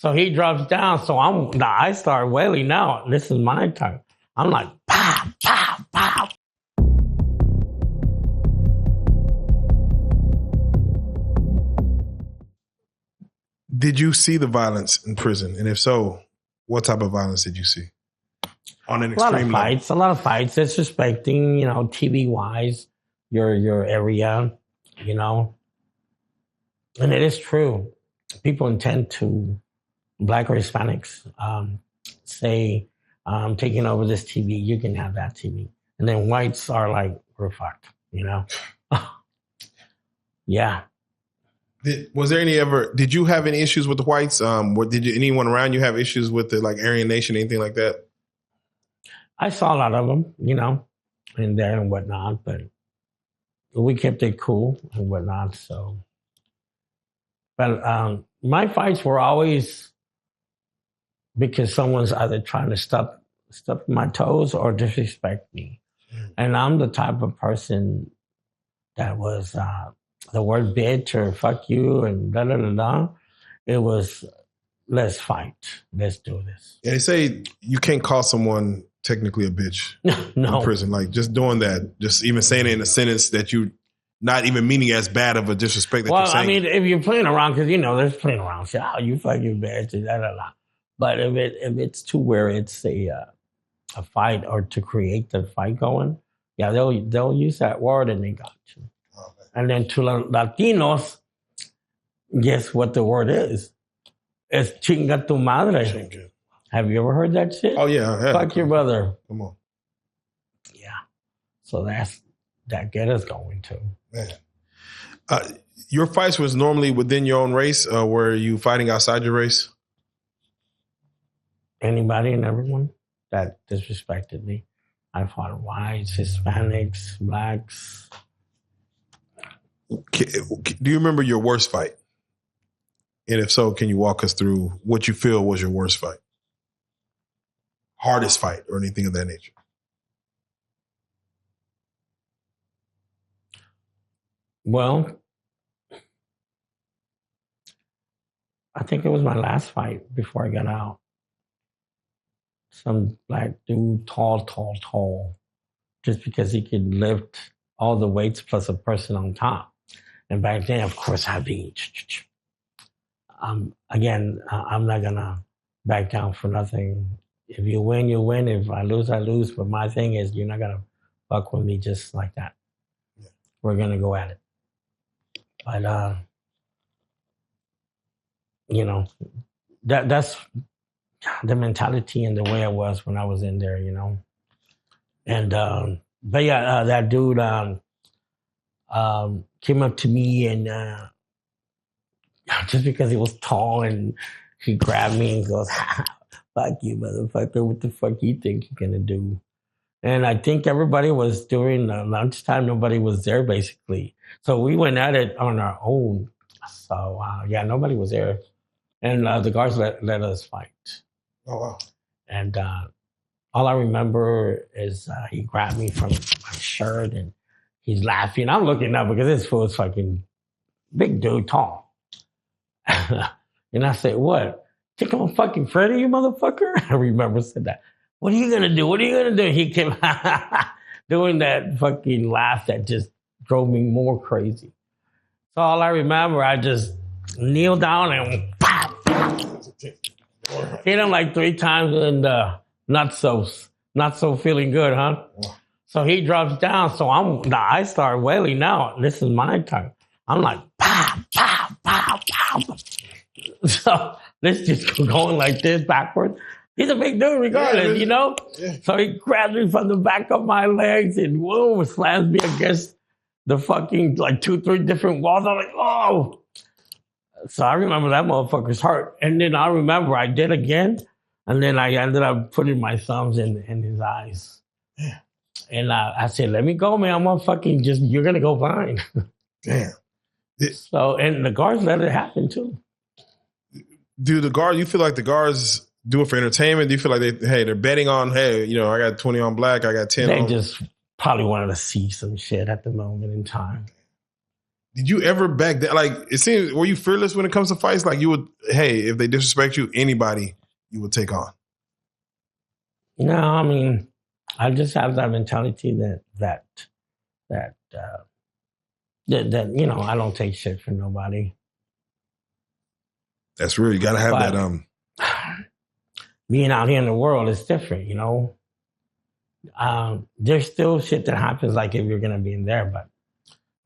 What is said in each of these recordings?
So he drops down. So I start wailing now. This is my turn. I'm like, pow, pow, pow. Did you see the violence in prison? And if so, what type of violence did you see? On an extreme level. A lot of fights, disrespecting, TV wise, your area, And it is true. People intend to, Black or Hispanics, say, taking over this TV, you can have that TV. And then whites are like, we're fucked, Yeah. Did you have any issues with the whites? Anyone around you have issues with the Aryan Nation, anything like that? I saw a lot of them, in there and whatnot, but we kept it cool and whatnot. So, but my fights were always because someone's either trying to step my toes or disrespect me. And I'm the type of person that was the word bitch or fuck you and da da da da. It was, let's fight. Let's do this. And they say you can't call someone technically a bitch no. in prison. Just doing that, just even saying it in a sentence that you not even meaning as bad of a disrespect that you're saying. Well, I mean, if you're playing around, because, there's playing around. Say, oh, you fucking bitch, da da da. But if it's to where it's a fight or to create the fight going, yeah, they'll use that word and they got you. Oh, and then to Latinos, guess what the word is? It's chinga tu madre. Chinga. Have you ever heard that shit? Oh, yeah. Fuck your brother. Come on. Yeah. So that get us going too. Man. Your fights was normally within your own race, or were you fighting outside your race? Anybody and everyone that disrespected me. I fought whites, Hispanics, blacks. Do you remember your worst fight? And if so, can you walk us through what you feel was your worst fight? Hardest fight or anything of that nature? Well, I think it was my last fight before I got out. Some black dude, tall, just because he could lift all the weights plus a person on top. And back then, of course, I'd be, again, I'm not going to back down for nothing. If you win, you win. If I lose, I lose. But my thing is, you're not going to fuck with me just like that. Yeah. We're going to go at it. But, that's the mentality and the way I was when I was in there, And, but yeah, that dude came up to me and just because he was tall and he grabbed me and goes, fuck you, motherfucker. What the fuck you think you're going to do? And I think everybody was during lunchtime. Nobody was there, basically. So we went at it on our own. So, yeah, nobody was there. And the guards let us fight. Oh, wow. And all I remember is he grabbed me from my shirt and he's laughing. I'm looking up because this fool's fucking big dude, tall. And I said, what? Think I'm fucking Freddy, you motherfucker? I remember said that. What are you going to do? What are you going to do? He kept doing that fucking laugh that just drove me more crazy. So all I remember, I just kneeled down and pop, hit him like 3 times and not so feeling good, huh? So he drops down. So I start wailing now. This is my turn. I'm like, pow, pow, pow, pow. So let's just go going like this backwards. He's a big dude regardless, Yeah. So he grabs me from the back of my legs and whoa, slams me against the fucking 2-3 different walls. I'm like, oh. So I remember that motherfucker's hurt. And then I remember I did again. And then I ended up putting my thumbs in his eyes. Yeah. And I said, let me go, man. I'm gonna fucking you're gonna go fine. Damn. So, and the guards let it happen too. Do you feel like the guards do it for entertainment? Do you feel like they're betting on, I got 20 on black, I got 10 They on... just probably wanted to see some shit at the moment in time. Did you ever back then? Like, it seems, were you fearless when it comes to fights? Like, you would, hey, if they disrespect you, anybody you would take on. No, I mean, I just have that mentality that you know, I don't take shit from nobody. That's real. You got to have that. Being out here in the world is different, you know. There's still shit that happens like if you're gonna be in there, but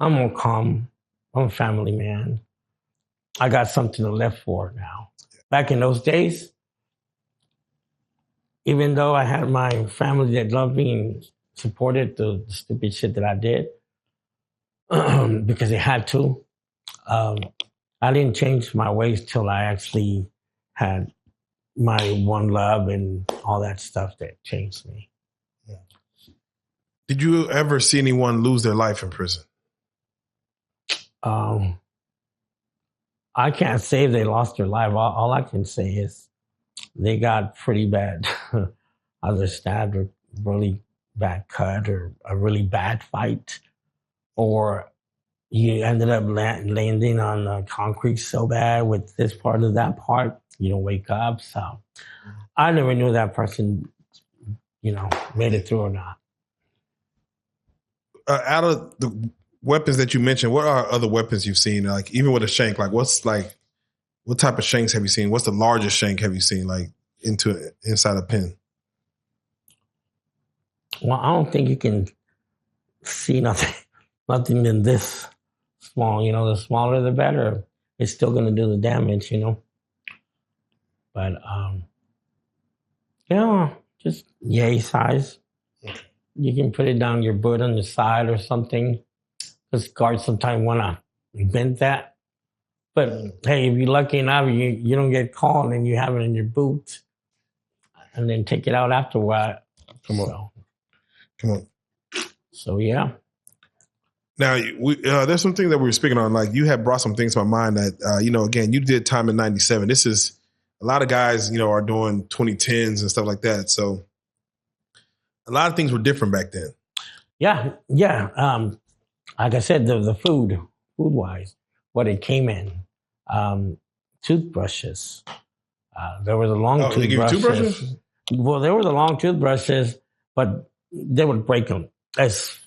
I'm more calm. I'm a family man. I got something to live for now. Back in those days, even though I had my family that loved me and supported the stupid shit that I did, because they had to, I didn't change my ways till I actually had my one love and all that stuff that changed me. Yeah. Did you ever see anyone lose their life in prison? I can't say they lost their life. All I can say is they got pretty bad, either stabbed or really bad cut or a really bad fight, or you ended up landing on the concrete so bad with this part of that part, you don't wake up. So I never knew that person, you know, made it through or not. Out of the weapons that you mentioned, what are other weapons you've seen? Like, even with a shank, like what type of shanks have you seen? What's the largest shank have you seen, like inside a pen? Well, I don't think you can see nothing than this small. You know, the smaller the better. It's still going to do the damage, you know. But yeah, just yay size. You can put it down your boot on the side or something. Because guards sometimes want to bend that. But hey, if you're lucky enough, you don't get caught and you have it in your boot and then take it out afterward. Come on. So, yeah. Now, there's some things that we were speaking on. Like, you had brought some things to my mind that, you know, again, you did time in 97. This is a lot of guys, you know, are doing 2010s and stuff like that. So a lot of things were different back then. Yeah. Like I said, the food-wise, what it came in, toothbrushes. There were the long toothbrushes. They give you toothbrushes? Well, there were the long toothbrushes, but they would break them as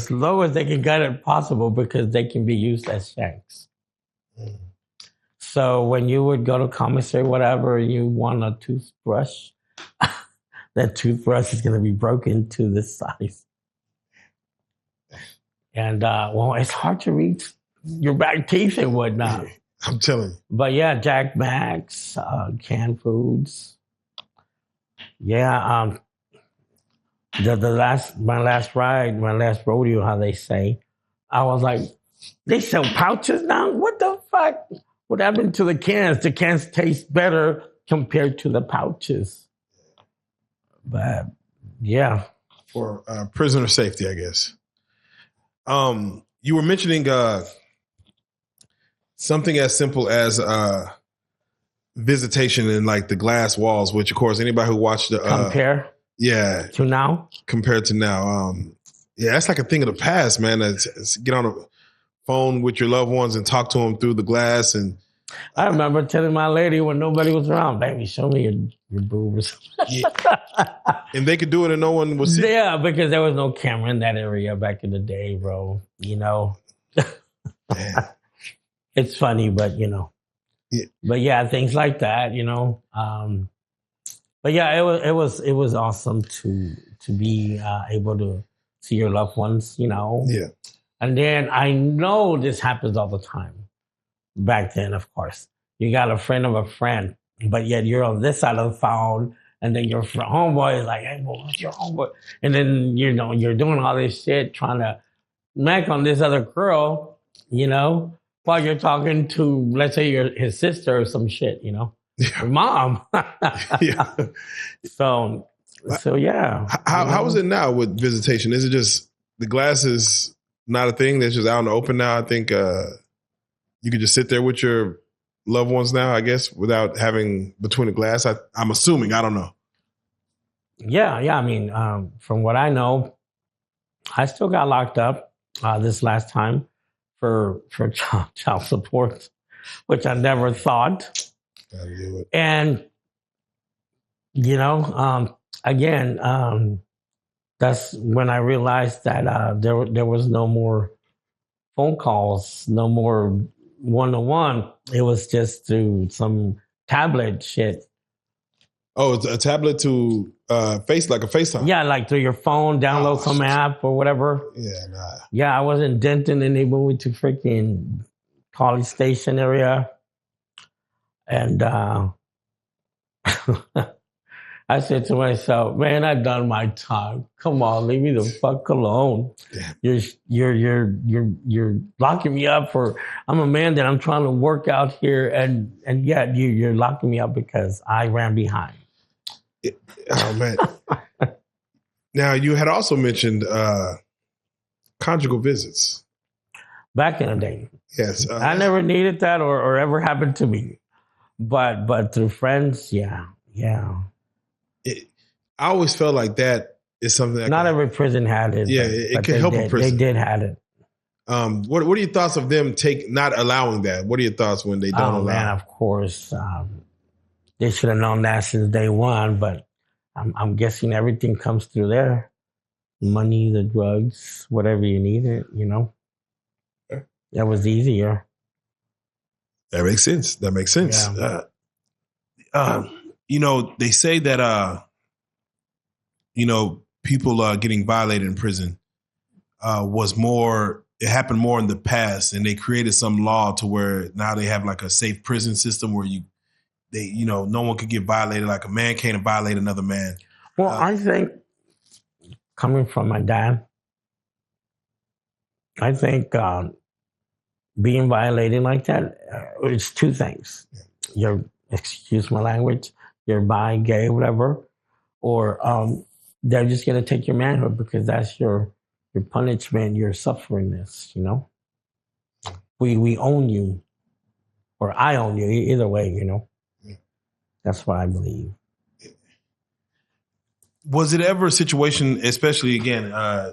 low as they could get it possible because they can be used as shanks. Mm. So when you would go to commissary, whatever, you want a toothbrush, that toothbrush is going to be broken to this size. And, well, it's hard to reach your back teeth and whatnot. I'm telling you. But yeah, Jack Max, canned foods. Yeah, my last rodeo, how they say, I was like, they sell pouches now? What the fuck? What happened to the cans? The cans taste better compared to the pouches. But yeah. For prisoner safety, I guess. You were mentioning something as simple as visitation and like the glass walls, which of course anybody who watched the to now, compared to now, that's like a thing of the past, man. It's get on a phone with your loved ones and talk to them through the glass. And I remember telling my lady when nobody was around, baby, show me your boobs. Yeah. And they could do it and no one would see. Yeah, because there was no camera in that area back in the day, bro. You know, it's funny, but you know, but yeah, things like that, you know. But yeah, it was awesome to be able to see your loved ones, you know. Yeah. And then I know this happens all the time. Back then, of course, you got a friend of a friend, but yet you're on this side of the phone, and then your homeboy is like, "Hey, what's your homeboy?" And then you know you're doing all this shit trying to smack on this other girl, you know, while you're talking to, let's say, his sister or some shit, you know, your mom. Yeah. So yeah. How is it now with visitation? Is it just the glass is not a thing that's just out in the open now? I think you could just sit there with your loved ones now, I guess, without having between the glass. I'm assuming. I don't know. Yeah. I mean, from what I know, I still got locked up this last time for child support, which I never thought. Gotta do it. And you know, again, that's when I realized that there was no more phone calls, no more one-on-one. It was just through some tablet shit. Oh, it's a tablet to like a FaceTime. Yeah, like through your phone, download some app or whatever. Yeah, nah. Yeah, I was in Denton and they moved to freaking College Station area. And I said to myself, man, I've done my time. Come on, leave me the fuck alone. Yeah. You're locking me up for, I'm a man that I'm trying to work out here and yet you're locking me up because I ran behind. Oh man. Now you had also mentioned conjugal visits. Back in the day. Yes. I never needed that or ever happened to me. But through friends, yeah. I always felt like that is something that not every prison had it. Yeah, it could help a prison. They did have it. What are your thoughts of them not allowing that? What are your thoughts when they don't allow? Man, of course, they should have known that since day one. But I'm guessing everything comes through there: money, the drugs, whatever you needed. You know, that was easier. That makes sense. Yeah. You know, they say that you know, people getting violated in prison it happened more in the past, and they created some law to where now they have like a safe prison system where no one could get violated, like a man can't violate another man. Well, I think coming from my dad, I think being violated like that, it's two things. You're, excuse my language, you're bi, gay, whatever, or they're just going to take your manhood because that's your punishment, your sufferingness, you know? We own you, or I own you, either way, you know? That's what I believe. Was it ever a situation, especially again,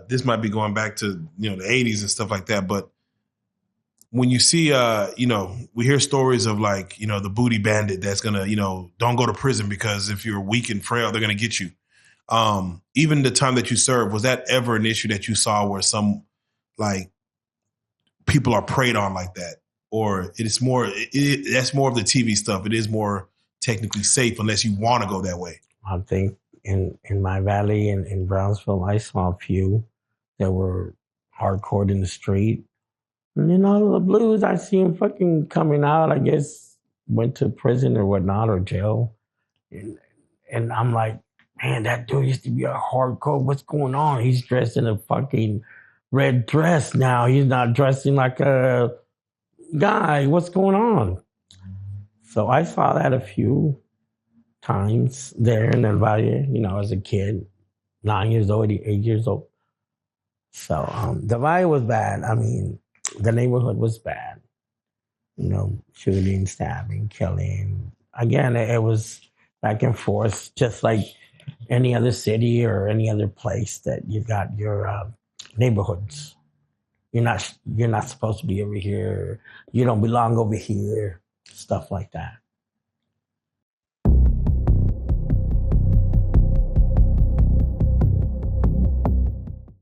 this might be going back to, the 80s and stuff like that, but when you see, we hear stories of like, the booty bandit that's going to, don't go to prison because if you're weak and frail, they're going to get you. Even the time that you served, was that ever an issue that you saw where some like people are preyed on like that? Or that's more of the TV stuff. It is more technically safe unless you want to go that way. I think in my valley in Brownsville, I saw a few that were hardcore in the street. And then all of the blues, I see them fucking coming out, I guess, went to prison or whatnot, or jail. And I'm like, man, that dude used to be a hardcore. What's going on? He's dressed in a fucking red dress now. He's not dressing like a guy. What's going on? So I saw that a few times there in El Valle, as a kid, 9 years old, 8 years old. So the Valle was bad. I mean, the neighborhood was bad. Shooting, stabbing, killing. Again, it was back and forth, just like any other city or any other place that you got your neighborhoods. You're not supposed to be over here. You don't belong over here. Stuff like that.